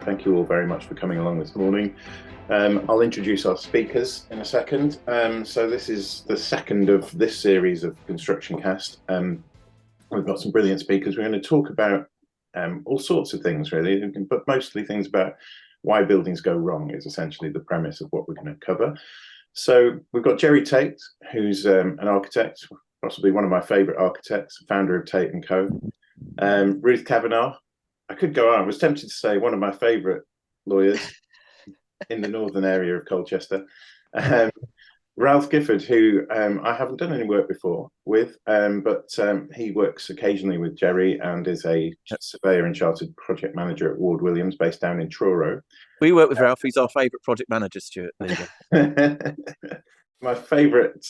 Thank you all very much for coming along this morning. I'll introduce our speakers in a second. So this is the second of this series of ConstructionCast. We've got some brilliant speakers. We're going to talk about all sorts of things, really, but mostly things about why buildings go wrong is essentially the premise of what we're going to cover. So we've got Jerry Tate, who's an architect, possibly one of my favourite architects, founder of Tate & Co. Ruth Kavanagh. I could go on. I was tempted to say one of my favourite lawyers in the northern area of Colchester. Ralph Gifford, who I haven't done any work before with, but he works occasionally with Jerry and is a surveyor and chartered project manager at Ward Williams, based down in Truro. We work with Ralph. He's our favourite project manager, Stuart. My favourite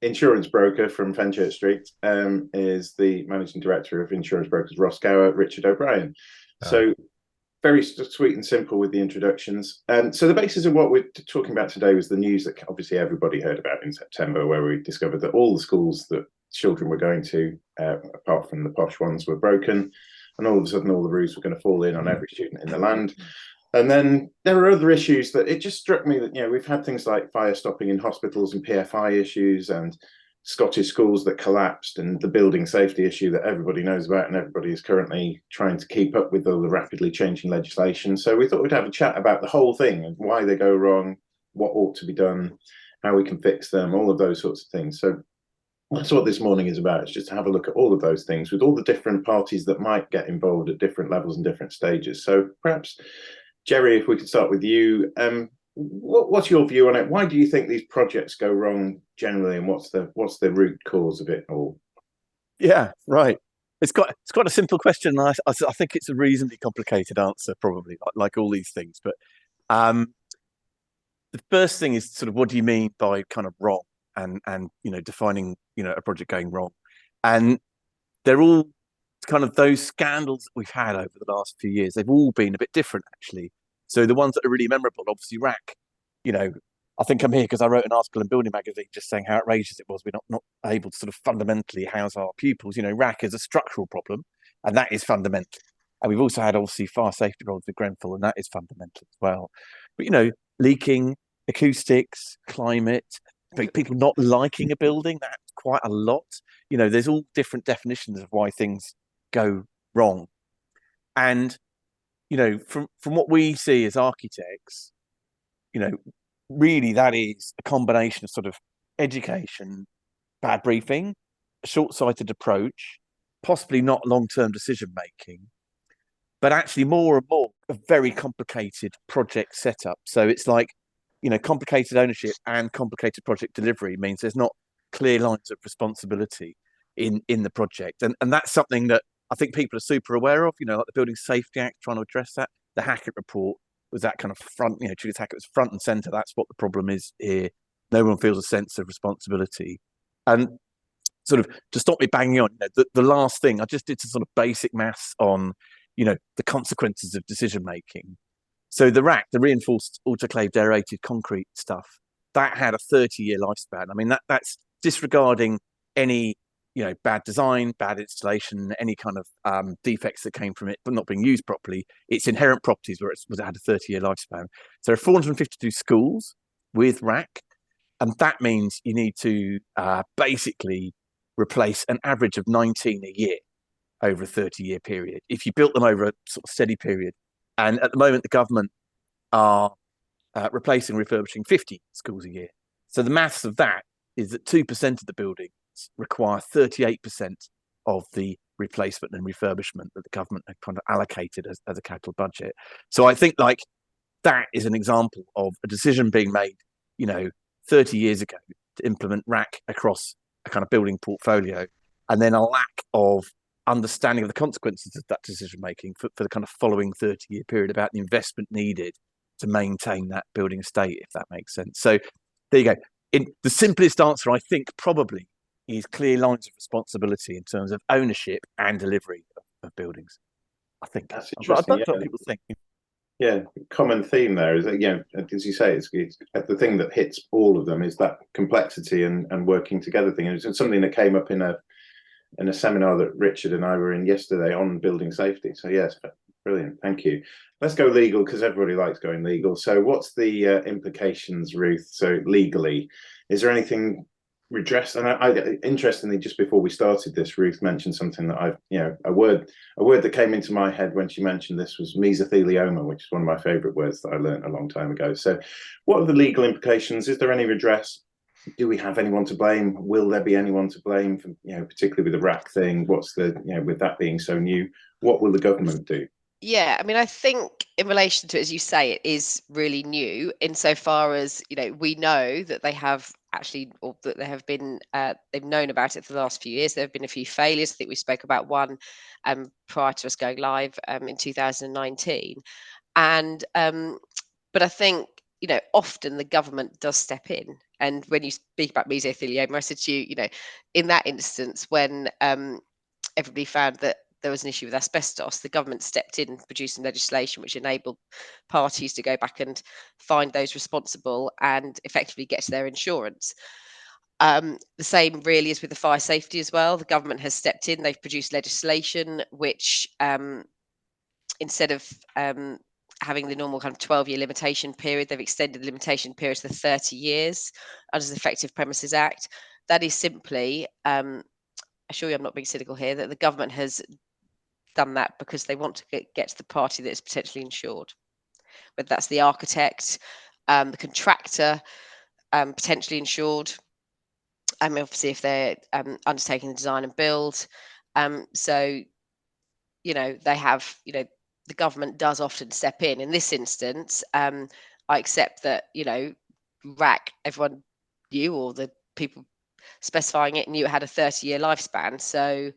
insurance broker from Fenchurch Street is the managing director of insurance brokers Ross Gower, Richard O'Brien. So very sweet and simple with the introductions. So the basis of what we're talking about today was the news that obviously everybody heard about in September, where we discovered that all the schools that children were going to, apart from the posh ones, were broken. And all of a sudden, all the roofs were going to fall in on every student in the land. And then there are other issues that it just struck me that, you know, we've had things like fire stopping in hospitals and PFI issues and Scottish schools that collapsed and the building safety issue that everybody knows about and everybody is currently trying to keep up with all the rapidly changing legislation. So we thought we'd have a chat about the whole thing and why they go wrong, what ought to be done, how we can fix them, all of those sorts of things. So that's what this morning is about. It's just to have a look at all of those things with all the different parties that might get involved at different levels and different stages. So perhaps, Jerry, if we could start with you, what's your view on it? Why do you think these projects go wrong generally, and what's the root cause of it all? Yeah, right. It's quite a simple question. I think it's a reasonably complicated answer, probably, like all these things. But the first thing is sort of, what do you mean by kind of wrong, and you know, defining, you know, a project going wrong, and they're all kind of those scandals that we've had over the last few years. They've all been a bit different, actually. So the ones that are really memorable, obviously RAAC. You know, I think I'm here because I wrote an article in Building Magazine just saying how outrageous it was we're not able to sort of fundamentally house our pupils. You know, RAAC is a structural problem, and that is fundamental. And we've also had obviously fire safety problems with Grenfell, and that is fundamental as well. But you know, leaking, acoustics, climate, people not liking a building, that's quite a lot. You know, there's all different definitions of why things go wrong. And you know, from what we see as architects, you know, really that is a combination of sort of education, bad briefing, a short-sighted approach, possibly not long-term decision making, but actually more and more a very complicated project setup. So it's like, you know, complicated ownership and complicated project delivery means there's not clear lines of responsibility in the project. And that's something that I think people are super aware of, you know, like the Building Safety Act trying to address that. The Hackett report was that kind of front, you know, Judith Hackett was front and centre. That's what the problem is here. No one feels a sense of responsibility. And sort of to stop me banging on, you know, the last thing, I just did some sort of basic maths on, you know, the consequences of decision making. So the RAAC, the reinforced autoclaved aerated concrete stuff, that had a 30-year lifespan. I mean, that's disregarding any, you know, bad design, bad installation, any kind of defects that came from it, but not being used properly. Its inherent properties were it had a 30-year lifespan. So there are 452 schools with RAAC, and that means you need to basically replace an average of 19 a year over a 30-year period, if you built them over a sort of steady period. And at the moment, the government are replacing, refurbishing 50 schools a year. So the maths of that is that 2% of the building require 38% of the replacement and refurbishment that the government had kind of allocated as a capital budget. So I think like that is an example of a decision being made, you know, 30 years ago to implement RAAC across a kind of building portfolio, and then a lack of understanding of the consequences of that decision making for the kind of following 30-year period about the investment needed to maintain that building estate, if that makes sense. So there you go. The simplest answer, I think, probably is clear lines of responsibility in terms of ownership and delivery of buildings. I think that's interesting. I don't know what people think. Yeah, common theme there is that, you know, as you say, it's the thing that hits all of them is that complexity and working together thing. And it's something that came up in a seminar that Richard and I were in yesterday on building safety. So yes, Brilliant. Thank you. Let's go legal because everybody likes going legal. So what's the implications, Ruth? So legally, is there anything redressed? And interestingly, just before we started this, Ruth mentioned something that I've, a word that came into my head when she mentioned this was mesothelioma, which is one of my favorite words that I learned a long time ago. So what are the legal implications? Is there any redress? Do we have anyone to blame? Will there be anyone to blame for, particularly with the RAAC thing? What's the, with that being so new, what will the government do? Yeah, I mean, I think in relation to, as you say, it is really new insofar as, we know that they have actually, or that there have been, they've known about it for the last few years. There have been a few failures. I think we spoke about one prior to us going live in 2019. And, but I think, often the government does step in. And when you speak about mesothelioma, I said to you, in that instance, when everybody found that there was an issue with asbestos, the government stepped in and produced some legislation which enabled parties to go back and find those responsible and effectively get to their insurance. The same really is with the fire safety as well. The government has stepped in. They've produced legislation which, instead of having the normal kind of 12-year limitation period, they've extended the limitation period to 30 years under the Effective Premises Act. That is simply, I assure you I'm not being cynical here, that the government has done that because they want to get to the party that is potentially insured, whether that's the architect, the contractor, potentially insured. Obviously, if they're undertaking the design and build. So, they have, the government does often step in. In this instance, I accept that, RAAC, everyone knew, or the people specifying it knew it had a 30-year lifespan. So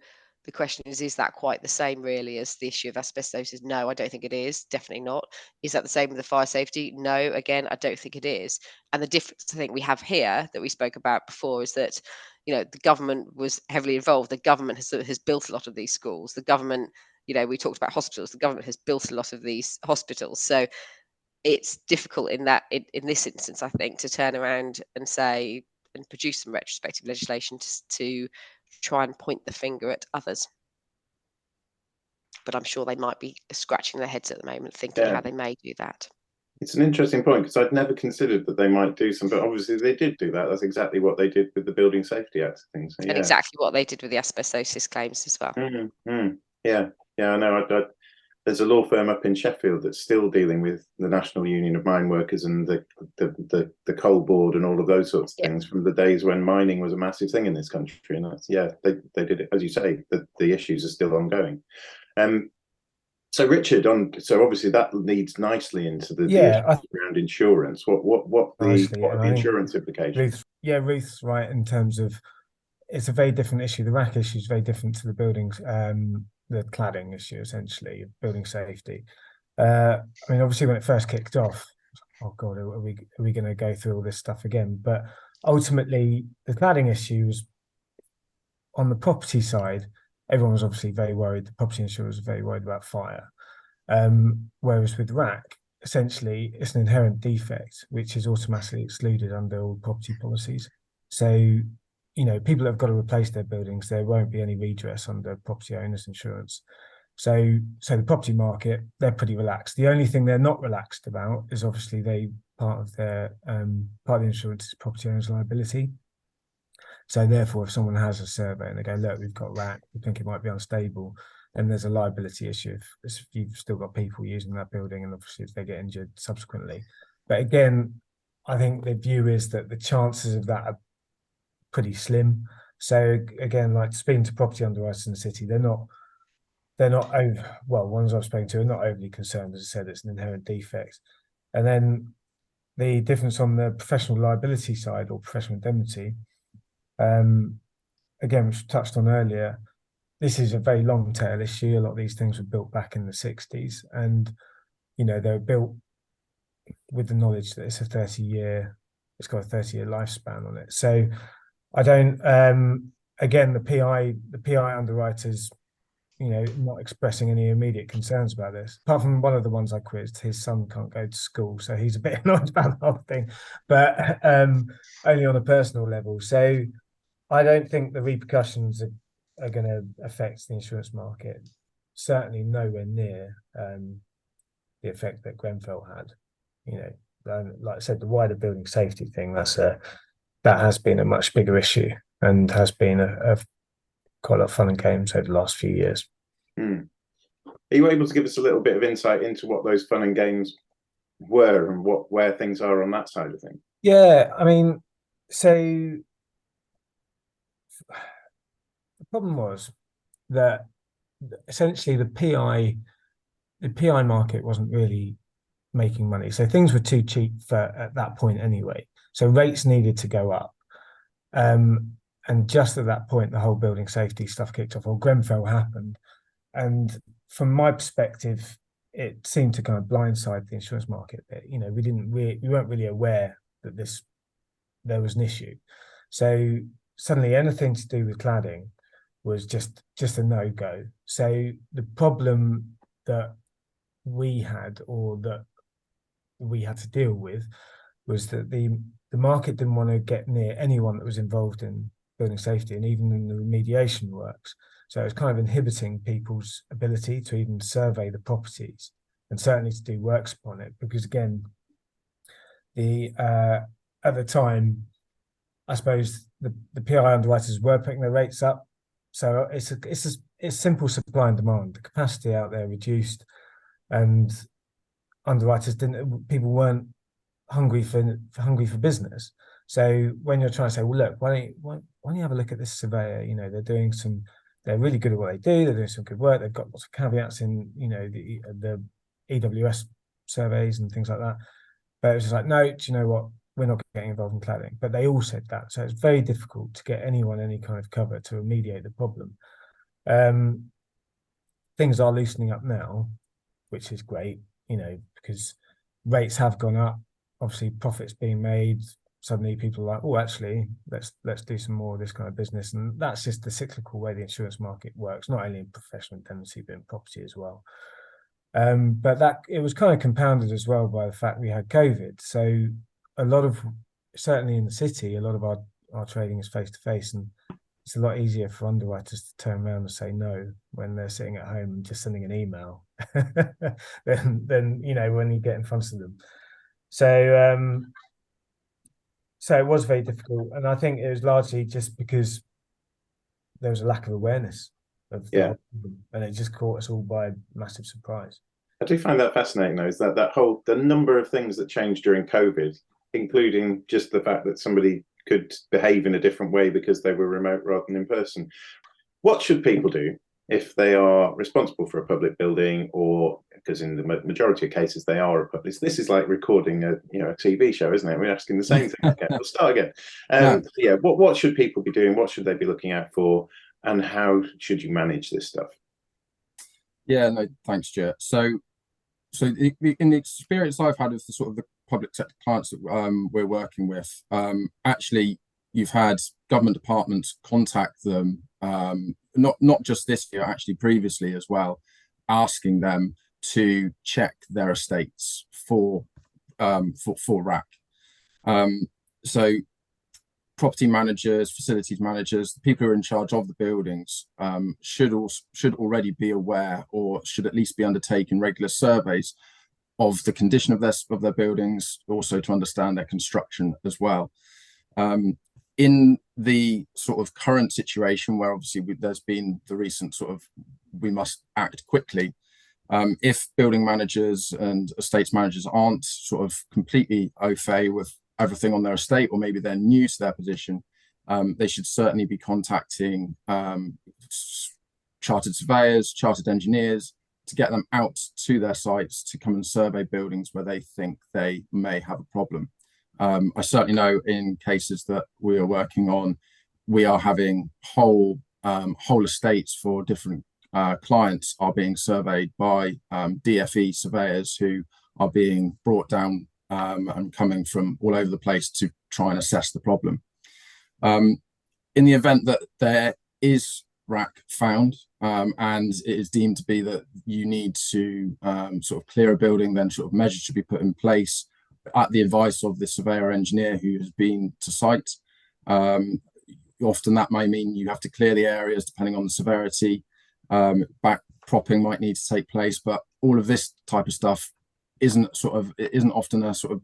the question is that quite the same really as the issue of asbestosis? No, I don't think it is. Definitely not. Is that the same with the fire safety? No, again, I don't think it is. And the difference I think we have here that we spoke about before is that, the government was heavily involved. The government has built a lot of these schools. The government, we talked about hospitals. The government has built a lot of these hospitals. So it's difficult in this instance, I think, to turn around and say and produce some retrospective legislation to try and point the finger at others. But I'm sure they might be scratching their heads at the moment, thinking how they may do that. It's an interesting point because I'd never considered that they might do some, but obviously they did do that. That's exactly what they did with the Building Safety Act things. So, and exactly what they did with the asbestosis claims as well. Yeah, I know. There's a law firm up in Sheffield that's still dealing with the National Union of Mine Workers and the coal board and all of those sorts of things from the days when mining was a massive thing in this country. And that's, they did it, as you say, the issues are still ongoing. So Richard, so obviously that leads nicely into the issues around insurance. What the insurance implications? Ruth's right in terms of it's a very different issue. The RAAC issue is very different to the buildings, the cladding issue, essentially, building safety. I mean, obviously, when it first kicked off, oh God, are we going to go through all this stuff again? But ultimately, the cladding issue was on the property side. Everyone was obviously very worried. The property insurers were very worried about fire. Whereas with RAAC, essentially, it's an inherent defect, which is automatically excluded under all property policies. So, people have got to replace their buildings. There won't be any redress under property owners insurance. So the property market, they're pretty relaxed. The only thing they're not relaxed about is obviously part of the insurance is property owners liability. So therefore, if someone has a survey and they go, look, we've got RAAC, we think it might be unstable, then there's a liability issue if you've still got people using that building and obviously if they get injured subsequently. But again, I think the view is that the chances of that are pretty slim. So again, like speaking to property underwriters in the city, they're not ones I've spoken to are not overly concerned. As I said, it's an inherent defect. And then the difference on the professional liability side or professional indemnity, again, which we touched on earlier, this is a very long tail issue. A lot of these things were built back in the 60s and, they were built with the knowledge that it's got a 30-year lifespan on it. So I don't, again, the PI underwriters, not expressing any immediate concerns about this. Apart from one of the ones I quizzed, his son can't go to school, so he's a bit annoyed about the whole thing, but only on a personal level. So I don't think the repercussions are going to affect the insurance market certainly nowhere near the effect that Grenfell had. Like I said, the wider building safety thing, that has been a much bigger issue and has been quite a lot of fun and games over the last few years. Are you able to give us a little bit of insight into what those fun and games were and where things are on that side of things? Yeah, I mean, so the problem was that essentially the PI market wasn't really making money. So things were too cheap at that point anyway. So rates needed to go up. And just at that point, the whole building safety stuff kicked off, or Grenfell happened. And from my perspective, it seemed to kind of blindside the insurance market. We weren't really aware that there was an issue. So suddenly anything to do with cladding was just a no-go. So the problem that we had, or that we had to deal with, was that the market didn't want to get near anyone that was involved in building safety and even in the remediation works. So it was kind of inhibiting people's ability to even survey the properties and certainly to do works upon it, because again, at the time, I suppose the PI underwriters were putting their rates up. So it's simple supply and demand. The capacity out there reduced, and underwriters people weren't hungry for business. So when you're trying to say, well, look, why don't you have a look at this surveyor? They're really good at what they do. They're doing some good work. They've got lots of caveats in, the EWS surveys and things like that. But it was just like, no, do you know what? We're not getting involved in cladding. But they all said that. So it's very difficult to get anyone any kind of cover to remediate the problem. Things are loosening up now, which is great, because rates have gone up. Obviously, profits being made. Suddenly people are like, oh, actually, let's do some more of this kind of business. And that's just the cyclical way the insurance market works, not only in professional indemnity, but in property as well. But that it was kind of compounded as well by the fact we had COVID. So certainly in the city, a lot of our trading is face to face, and it's a lot easier for underwriters to turn around and say no when they're sitting at home and just sending an email than when you get in front of them. So it was very difficult, and I think it was largely just because there was a lack of awareness of the whole problem, and it just caught us all by massive surprise. I do find that fascinating, though, is the number of things that changed during COVID, including just the fact that somebody could behave in a different way because they were remote rather than in person. What should people do if they are responsible for a public building, or because in the majority of cases they are a public? This is like recording a TV show, isn't it? We're asking the same thing. Okay, we'll start again. What should people be doing? What should they be looking out for? And how should you manage this stuff? Yeah, no, thanks, Stuart. So in the experience I've had with the sort of the public sector clients that we're working with, actually, you've had government departments contact them, not just this year, actually previously as well, asking them to check their estates for RAAC. So property managers, facilities managers, the people who are in charge of the buildings should already be aware, or should at least be undertaking regular surveys of the condition of their buildings, also to understand their construction as well. In the sort of current situation where obviously there's been the recent sort of, we must act quickly, if building managers and estates managers aren't sort of completely au fait with everything on their estate, or maybe they're new to their position, they should certainly be contacting chartered surveyors, chartered engineers, to get them out to their sites to come and survey buildings where they think they may have a problem. I certainly know in cases that we are working on, we are having whole estates for different clients are being surveyed by DFE surveyors who are being brought down and coming from all over the place to try and assess the problem. In the event that there is RAAC found and it is deemed to be that you need to sort of clear a building, then sort of measures should be put in place at the advice of the surveyor engineer who has been to site. Often that may mean you have to clear the areas depending on the severity, back propping might need to take place, but all of this type of stuff isn't often a sort of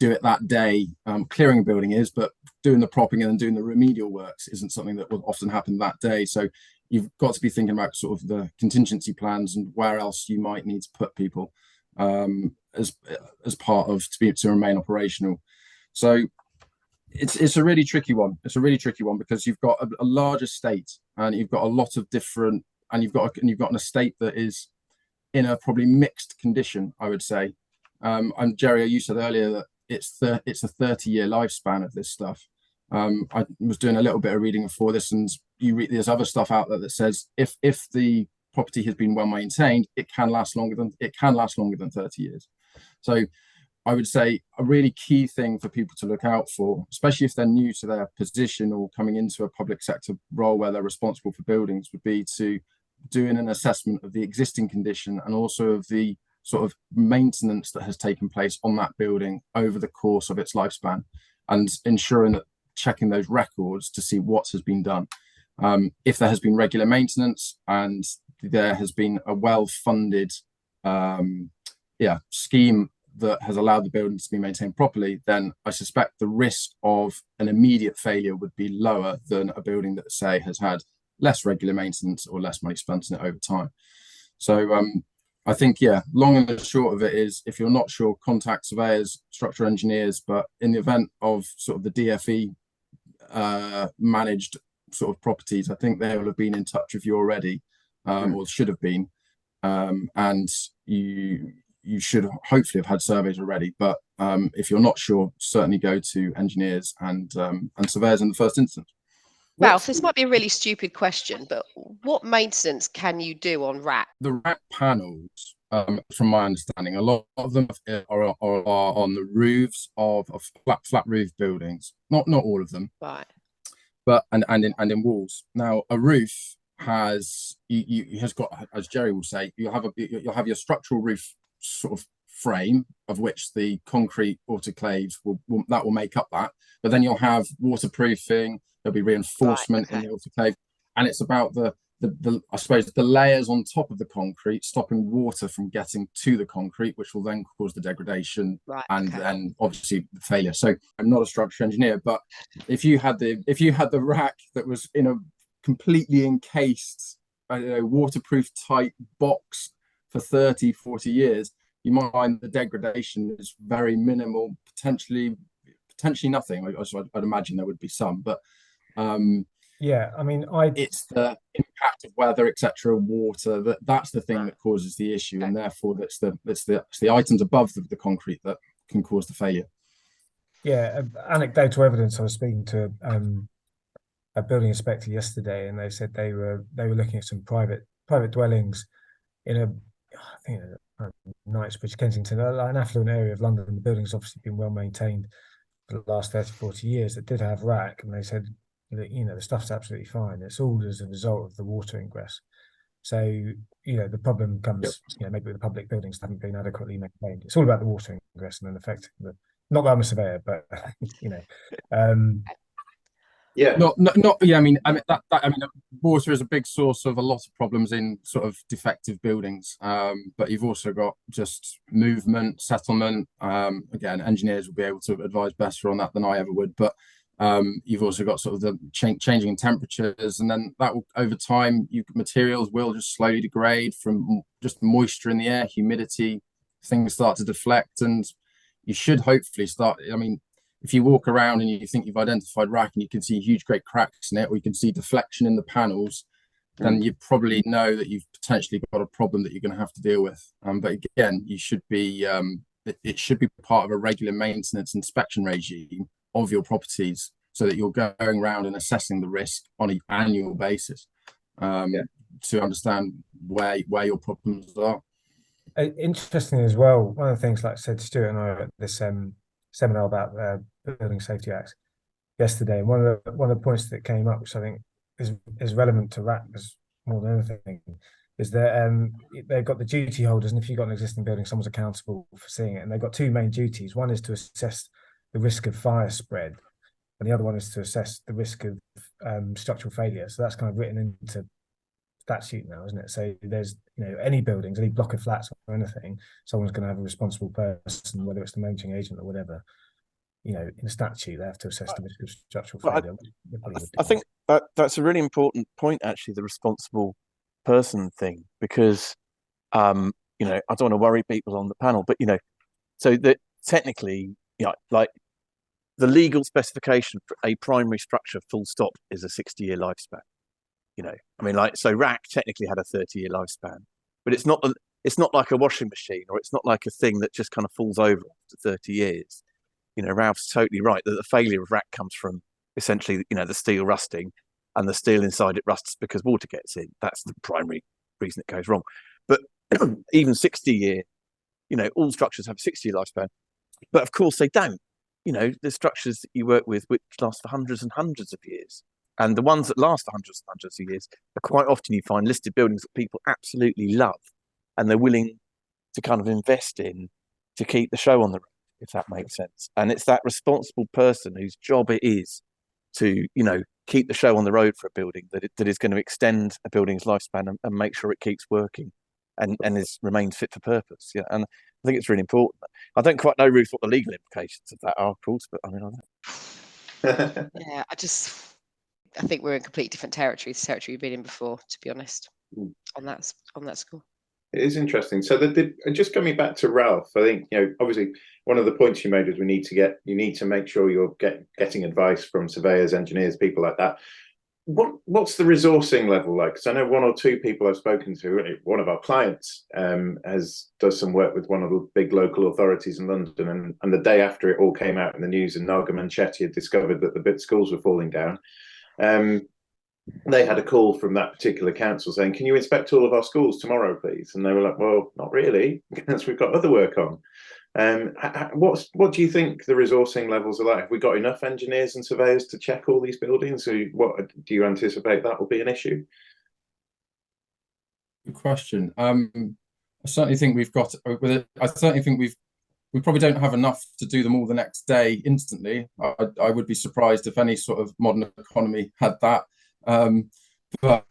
do it that day. Clearing a building is, but doing the propping and then doing the remedial works isn't something that will often happen that day. So you've got to be thinking about sort of the contingency plans and where else you might need to put people as part of to remain operational. So it's a really tricky one. It's a really tricky one because you've got a large estate and you've got a lot of different, and you've got an estate that is in a probably mixed condition, I would say. And Jerry, you said earlier that it's a 30-year lifespan of this stuff. I was doing a little bit of reading before this, and there's other stuff out there that says if the property has been well maintained, it can last longer than 30 years. So I would say a really key thing for people to look out for, especially if they're new to their position or coming into a public sector role where they're responsible for buildings, would be to doing an assessment of the existing condition and also of the sort of maintenance that has taken place on that building over the course of its lifespan, and ensuring that checking those records to see what has been done. If there has been regular maintenance and there has been a well-funded scheme that has allowed the building to be maintained properly, then I suspect the risk of an immediate failure would be lower than a building that, say, has had less regular maintenance or less money spent on it over time. So I think, long and the short of it is, if you're not sure, contact surveyors, structural engineers, but in the event of sort of the DFE managed sort of properties, I think they will have been in touch with you already, or should have been, and you should hopefully have had surveys already. But if you're not sure, certainly go to engineers and surveyors in the first instance. Ralph, this might be a really stupid question, but what maintenance can you do on RAAC? The RAAC panels, from my understanding, a lot of them are on the roofs of flat roof buildings. Not all of them, right? But and in walls. Now, a roof has got, as Jerry will say, you'll have your structural roof sort of frame, of which the concrete autoclaves will make up that. But then you'll have waterproofing. There'll be reinforcement in the autoclave, and it's about the I suppose the layers on top of the concrete, stopping water from getting to the concrete, which will then cause the degradation then obviously the failure. So I'm not a structural engineer, but if you had the RAAC that was in a completely encased, waterproof type box for 30-40 years, you might find the degradation is very minimal, potentially nothing. I'd imagine there would be some, but I mean, it's the impact of weather, etc., water, that's the thing that causes the issue, and therefore it's the items above the concrete that can cause the failure. Anecdotal evidence. I was speaking to a building inspector yesterday, and they said they were looking at some private dwellings in Knightsbridge, Kensington, an affluent area of London. The building's obviously been well maintained for the last 30-40 years. That did have RAAC, and they said that, the stuff's absolutely fine. It's all as a result of the water ingress. So, the problem comes, maybe with the public buildings that haven't been adequately maintained. It's all about the water ingress and then affecting not that I'm a surveyor, but water is a big source of a lot of problems in sort of defective buildings. But you've also got just movement, settlement. Again, engineers will be able to advise better on that than I ever would. But you've also got sort of the changing in temperatures, and then that will, over time, materials will just slowly degrade from just moisture in the air, humidity. Things start to deflect, and you should hopefully start. I mean, if you walk around and you think you've identified RAAC and you can see huge, great cracks in it, or you can see deflection in the panels, then you probably know that you've potentially got a problem that you're going to have to deal with. But again, you should be it should be part of a regular maintenance inspection regime of your properties, so that you're going around and assessing the risk on an annual basis to understand where your problems are. Interesting as well. One of the things, like I said, Stuart and I were at this seminar about Building Safety Acts yesterday, and one of the points that came up, which I think is relevant to RAAC as more than anything, is that they've got the duty holders, and if you've got an existing building, someone's accountable for seeing it, and they've got two main duties. One is to assess the risk of fire spread, and the other one is to assess the risk of structural failure. So that's kind of written into statute now, isn't it? So there's, any buildings, any block of flats or anything, someone's going to have a responsible person, whether it's the managing agent or whatever. In the statute, they have to assess the risk of structural failure. I think that's a really important point, actually, the responsible person thing, because I don't want to worry people on the panel, but so that technically, like the legal specification for a primary structure full stop is a 60-year lifespan. So RAAC technically had a 30-year lifespan, but it's not like a washing machine, or it's not like a thing that just kind of falls over after 30 years. Ralph's totally right that the failure of RAAC comes from essentially, the steel rusting, and the steel inside it rusts because water gets in. That's the primary reason it goes wrong. But even 60-year, all structures have a 60-year lifespan, but of course they don't. The structures that you work with which last for hundreds and hundreds of years. And the ones that last for hundreds and hundreds of years are quite often you find listed buildings that people absolutely love and they're willing to kind of invest in to keep the show on the road, if that makes sense. And it's that responsible person whose job it is to, keep the show on the road for a building that is going to extend a building's lifespan and make sure it keeps working and remains fit for purpose. Yeah, and I think it's really important. I don't quite know, Ruth, what the legal implications of that are, of course, but I don't. Yeah, I think we're in complete different territory, the territory we've been in before, to be honest, on that score. It is interesting. So just coming back to Ralph, I think, obviously one of the points you made is you need to make sure you're getting advice from surveyors, engineers, people like that. What's the resourcing level like? Because I know one or two people I've spoken to. One of our clients does some work with one of the big local authorities in London, and the day after it all came out in the news and Naga Manchetti had discovered that the schools were falling down, they had a call from that particular council saying, "Can you inspect all of our schools tomorrow, please?" And they were like, "Well, not really, because we've got other work on." What do you think the resourcing levels are like? Have we got enough engineers and surveyors to check all these buildings? So what do you anticipate that will be an issue? Good question. I certainly think we've got. I certainly think we probably don't have enough to do them all the next day instantly. I would be surprised if any sort of modern economy had that. But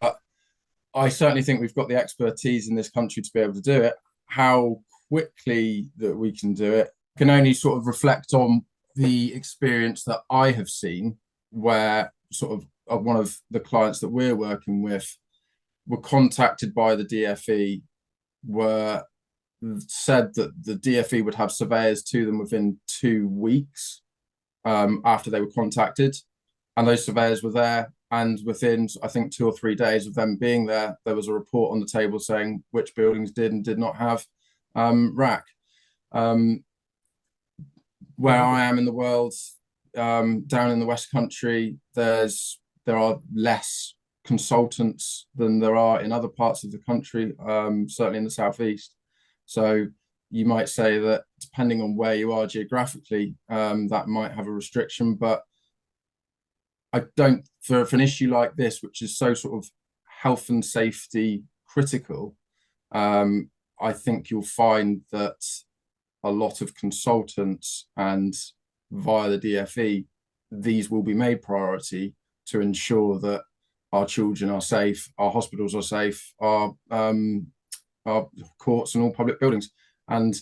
I certainly think we've got the expertise in this country to be able to do it. How quickly that we can do it can only sort of reflect on the experience that I have seen, where sort of one of the clients that we're working with were contacted by the DFE, said that the DFE would have surveyors to them within 2 weeks after they were contacted, and those surveyors were there. And within, I think, 2 or 3 days of them being there, there was a report on the table saying which buildings did and did not have RAAC. Where I am in the world, down in the West Country, there are less consultants than there are in other parts of the country, certainly in the Southeast. So you might say that depending on where you are geographically, that might have a restriction, but I don't, for an issue like this, which is so sort of health and safety critical, I think you'll find that a lot of consultants and via the DFE, these will be made priority to ensure that our children are safe, our hospitals are safe, our courts and all public buildings. And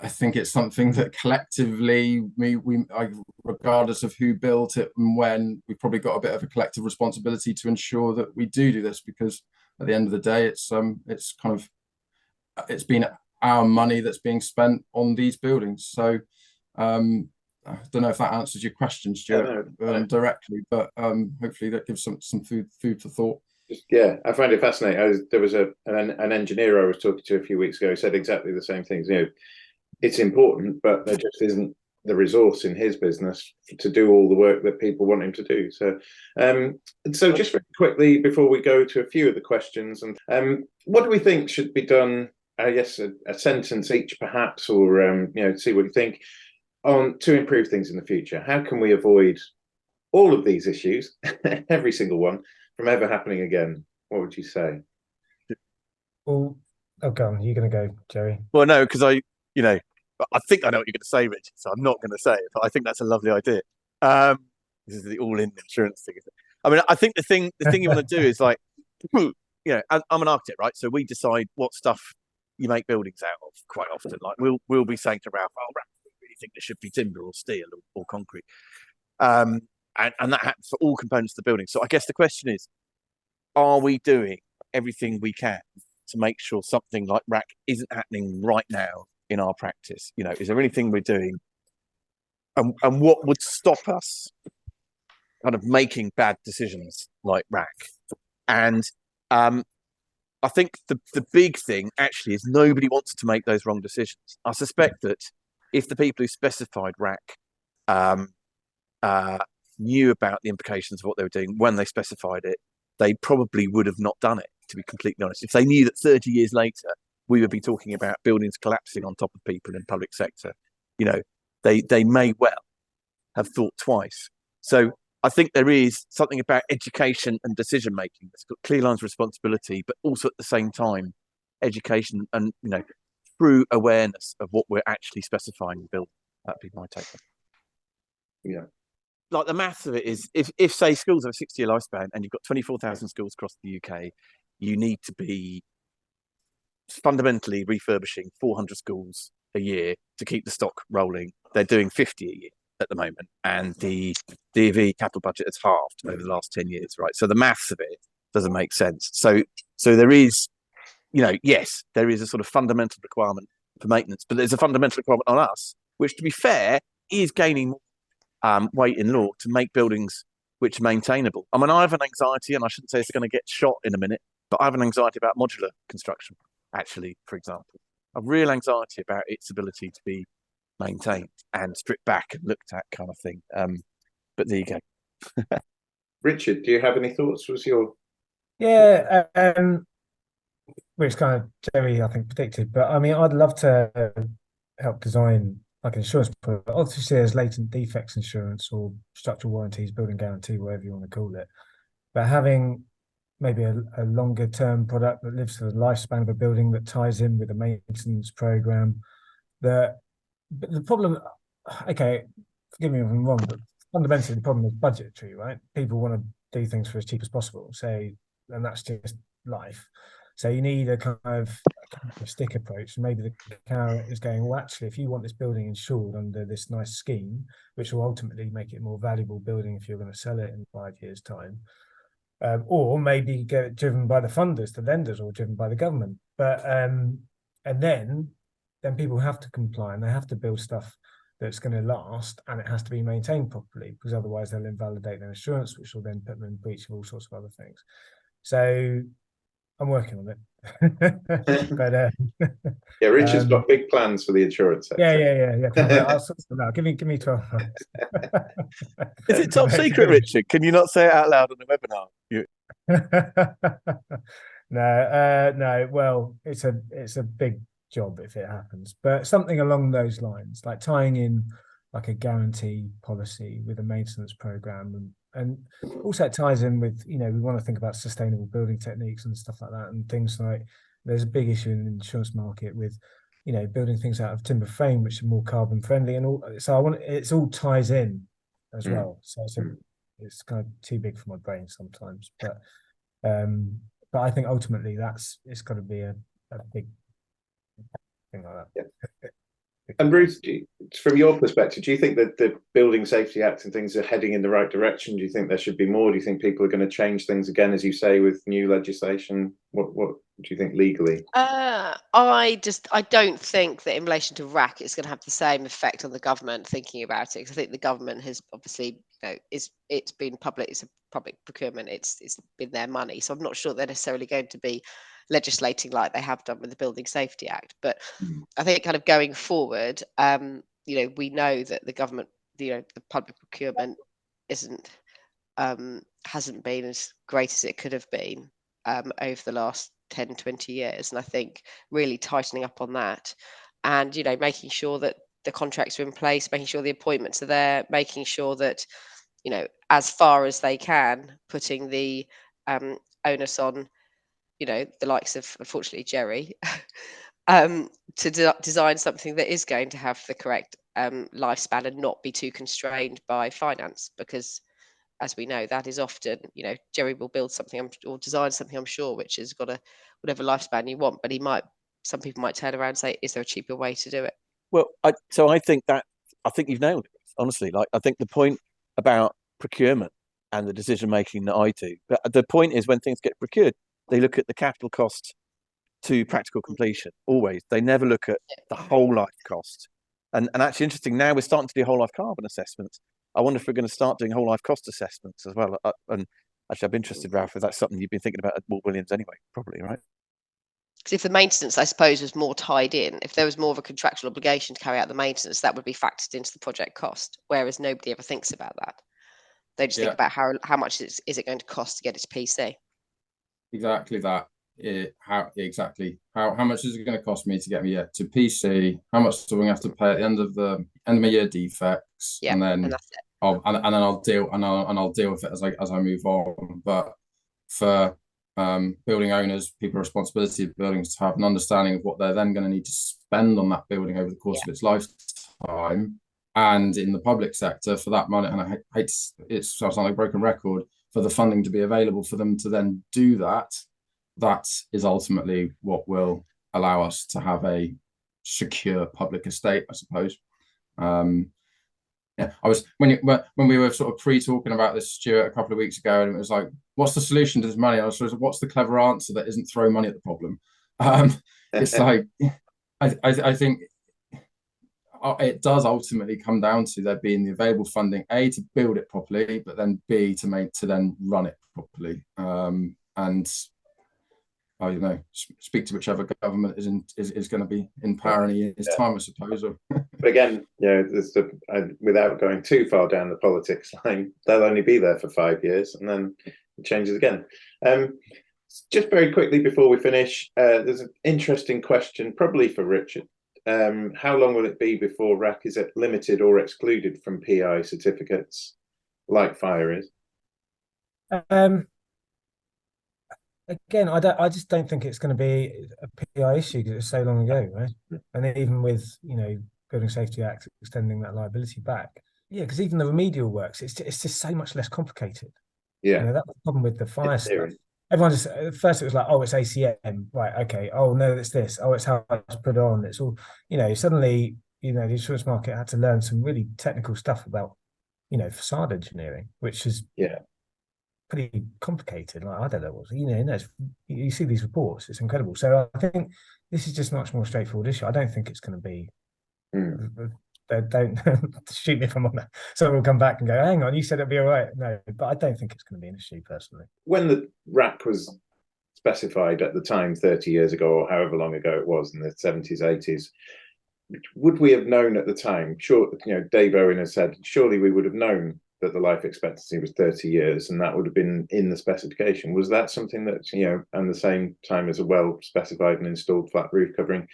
I think it's something that collectively, regardless of who built it and when, we've probably got a bit of a collective responsibility to ensure that we do this, because at the end of the day, it's been our money that's being spent on these buildings. So I don't know if that answers your question, Stuart, directly, but hopefully that gives some food for thought. Yeah, I find it fascinating. There was an engineer I was talking to a few weeks ago who said exactly the same things. It's important, but there just isn't the resource in his business to do all the work that people want him to do. So, just very quickly before we go to a few of the questions, and what do we think should be done? I guess a sentence each, perhaps, or see what you think on to improve things in the future. How can we avoid all of these issues, every single one, from ever happening again? What would you say? Well, go on. You're going to go, Jerry. Well, no, because I think I know what you're going to say, Richard, so I'm not going to say it, but I think that's a lovely idea. This is the all-in insurance thing, isn't it? I mean, I think the thing you want to do is I'm an architect, right? So we decide what stuff you make buildings out of quite often. Like we'll be saying to Ralph, "Oh, Ralph, we really think there should be timber or steel or concrete," and that happens for all components of the building. So I guess the question is, are we doing everything we can to make sure something like RAAC isn't happening right now in our practice? Is there anything we're doing, and what would stop us kind of making bad decisions like RAAC? And I think the big thing actually is nobody wants to make those wrong decisions. I suspect that if the people who specified RAAC knew about the implications of what they were doing when they specified it, they probably would have not done it, to be completely honest. If they knew that 30 years later we would be talking about buildings collapsing on top of people in the public sector, they may well have thought twice. So I think there is something about education and decision making that's got clear lines of responsibility, but also at the same time, education and through awareness of what we're actually specifying in building. That'd be my take. Yeah. Like the maths of it is, if say schools have a 60-year lifespan and you've got 24,000 schools across the UK, you need to be fundamentally refurbishing 400 schools a year to keep the stock rolling. They're doing 50 a year at the moment, and the DV capital budget has halved over the last 10 years, right? So the maths of it doesn't make sense. So there is, yes, there is a sort of fundamental requirement for maintenance, but there's a fundamental requirement on us, which, to be fair, is gaining weight in law to make buildings which are maintainable. I mean, I have an anxiety, and I shouldn't say it's going to get shot in a minute, but I have an anxiety about modular construction, actually, for example. A real anxiety about its ability to be maintained and stripped back and looked at, kind of thing. But there you go. Richard, do you have any thoughts? Which kind of Jerry, I think, predicted. But I mean, I'd love to help design like an insurance product. Obviously, there's latent defects insurance or structural warranties, building guarantee, whatever you want to call it. But having maybe a longer term product that lives for the lifespan of a building, that ties in with a maintenance program. But the problem, okay, forgive me if I'm wrong, but fundamentally the problem is budgetary, right? People want to do things for as cheap as possible, and that's just life. So you need a kind of stick approach. Maybe the carrot is going, well, actually, if you want this building insured under this nice scheme, which will ultimately make it a more valuable building if you're going to sell it in 5 years' time, or maybe get it driven by the funders, the lenders, or driven by the government. But and then people have to comply, and they have to build stuff that's going to last, and it has to be maintained properly, because otherwise they'll invalidate their insurance, which will then put them in breach of all sorts of other things. So I'm working on it. But yeah, Richard's got big plans for the insurance sector. Yeah. I'll sort it out. Give me 12 months. Is it top secret, Richard? Can you not say it out loud on the webinar? No. Well, it's a big job if it happens, but something along those lines, like tying in like a guarantee policy with a maintenance program, and also it ties in with, we want to think about sustainable building techniques and stuff like that, and things like there's a big issue in the insurance market with building things out of timber frame which are more carbon friendly and all. So it's all ties in as well. So it's kind of too big for my brain sometimes, but I think ultimately it's got to be a big thing like that. Yeah. And Bruce, from your perspective, do you think that the Building Safety Act and things are heading in the right direction? Do you think there should be more? Do you think people are going to change things again, as you say, with new legislation? What do you think legally? I don't think that in relation to RAAC it's going to have the same effect on the government thinking about it, because I think the government has obviously, it's been public, it's a public procurement, it's been their money, so I'm not sure they're necessarily going to be legislating like they have done with the Building Safety Act. But I think kind of going forward, we know that the government, the public procurement hasn't been as great as it could have been over the last 10, 20 years. And I think really tightening up on that and, making sure that the contracts are in place, making sure the appointments are there, making sure that, as far as they can, putting the onus on, the likes of, unfortunately, Jerry, to design something that is going to have the correct lifespan and not be too constrained by finance, because as we know, that is often, Jerry will build something or design something, I'm sure, which has got whatever lifespan you want, but some people might turn around and say, is there a cheaper way to do it? Well, I think you've nailed it, honestly. Like, I think the point about procurement and the decision making that I do, but the point is, when things get procured, they look at the capital cost to practical completion. Always, they never look at the whole life cost. And actually, interesting. Now we're starting to do whole life carbon assessments. I wonder if we're going to start doing whole life cost assessments as well. And actually, I'm interested, Ralph, if that's something you've been thinking about at Walt Williams anyway. Probably, right? Because if the maintenance, I suppose, was more tied in, if there was more of a contractual obligation to carry out the maintenance, that would be factored into the project cost. Whereas nobody ever thinks about that. They just think about how much is it going to cost to get it to PC. Exactly that. How much is it going to cost me to get me to PC? How much do we have to pay at the end of my year defects? Yeah, and then that's it. I'll deal with it as I move on. But for building owners, people with responsibility of buildings, to have an understanding of what they're then going to need to spend on that building over the course of its lifetime, and in the public sector for that money, and I hate it sounds like a broken record, for the funding to be available for them to then do that. That is ultimately what will allow us to have a secure public estate, I suppose. I was when we were sort of pre-talking about this, Stuart, a couple of weeks ago, and it was like, what's the solution to this money? I was sort of, what's the clever answer that isn't throw money at the problem? It's like, I think it does ultimately come down to there being the available funding, A, to build it properly, but then B, to then run it properly. And I don't know, speak to whichever government is going to be in power in a year's time, I suppose. But again, without going too far down the politics line, they'll only be there for 5 years and then it changes again. Just very quickly before we finish, there's an interesting question, probably for Richard. How long will it be before RAAC is limited or excluded from PI certificates, like fire is? Again, I just don't think it's going to be a PI issue because it's so long ago, right? And even with Building Safety Act extending that liability back, because even the remedial works, it's just so much less complicated. Yeah, that's the problem with the fire stuff. Everyone just at first it was like, oh, it's ACM, right? Okay. Oh no, it's this. Oh, it's how it's put on. It's all Suddenly, the insurance market had to learn some really technical stuff about facade engineering, which is pretty complicated. Like, I don't know what you see these reports, it's incredible. So I think this is just a much more straightforward issue. I don't think it's going to be don't shoot me if I'm on that. Someone will come back and go, hang on, you said it'd be all right. No, but I don't think it's going to be an issue personally. When the RAAC was specified at the time, 30 years ago or however long ago it was, in the 70s, 80s, would we have known at the time? Sure, Dave Owen has said, surely we would have known that the life expectancy was 30 years and that would have been in the specification. Was that something that, and the same time as a well specified and installed flat roof covering?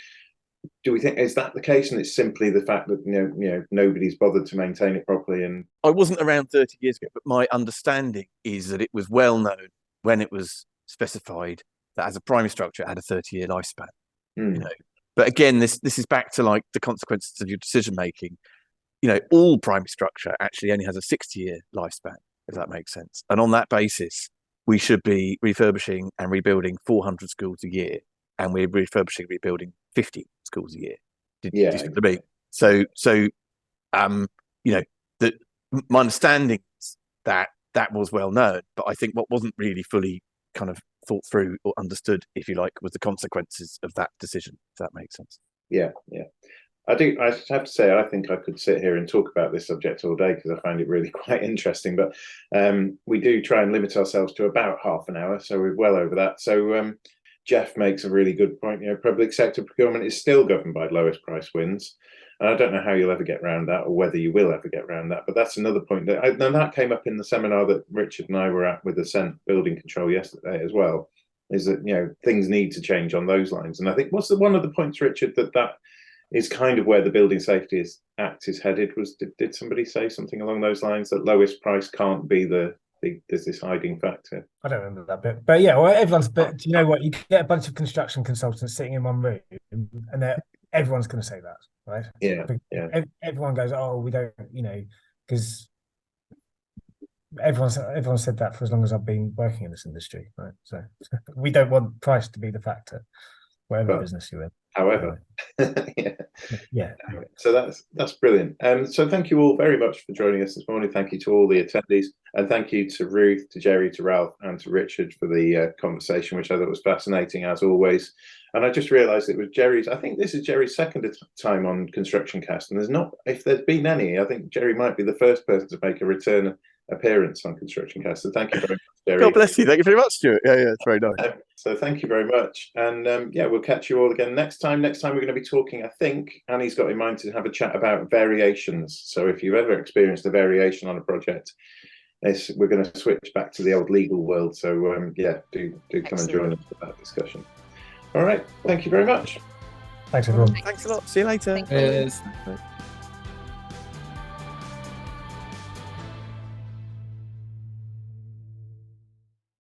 Do we think, is that the case, and it's simply the fact that nobody's bothered to maintain it properly? And I wasn't around 30 years ago, but my understanding is that it was well known when it was specified that as a primary structure it had a 30-year lifespan. But again, this is back to like the consequences of your decision making. All primary structure actually only has a 60-year lifespan, if that makes sense. And on that basis, we should be refurbishing and rebuilding 400 schools a year, and we're refurbishing, rebuilding 50 schools a year. My understanding is that was well known, but I think what wasn't really fully kind of thought through or understood, if you like, was the consequences of that decision, if that makes sense. Yeah. I have to say, I think I could sit here and talk about this subject all day because I find it really quite interesting, but we do try and limit ourselves to about half an hour, so we're well over that. So Jeff makes a really good point. Public sector procurement is still governed by lowest price wins. And I don't know how you'll ever get around that, or whether you will ever get around that. But that's another point that came up in the seminar that Richard and I were at with the Cent Building Control yesterday as well, is that, things need to change on those lines. And I think one of the points, Richard, that is kind of where the Building Safety Act is headed was, did somebody say something along those lines, that lowest price can't be there's this hiding factor? I don't remember that bit, but everyone's. But do you know what? You get a bunch of construction consultants sitting in one room, and everyone's going to say that, right? Yeah. Everyone goes, "Oh, we don't," because everyone said that for as long as I've been working in this industry, right? So we don't want price to be the factor, whatever business you're in. However, yeah. So that's brilliant. So thank you all very much for joining us this morning. Thank you to all the attendees, and thank you to Ruth, to Jerry, to Ralph, and to Richard for the conversation, which I thought was fascinating as always. And I just realised it was Jerry's. I think this is Jerry's second time on ConstructionCast, and if there's been any, I think Jerry might be the first person to make a return appearance on ConstructionCast. So thank you very much, Jerry. God bless you. Thank you very much, Stuart. Yeah, it's very nice. So thank you very much. And we'll catch you all again next time. Next time we're going to be talking, I think Annie's got in mind to have a chat about variations. So if you've ever experienced a variation on a project, we're going to switch back to the old legal world. So do come and join us for that discussion. All right. Thank you very much. Thanks, everyone. Thanks a lot. See you later. Thank you. Cheers.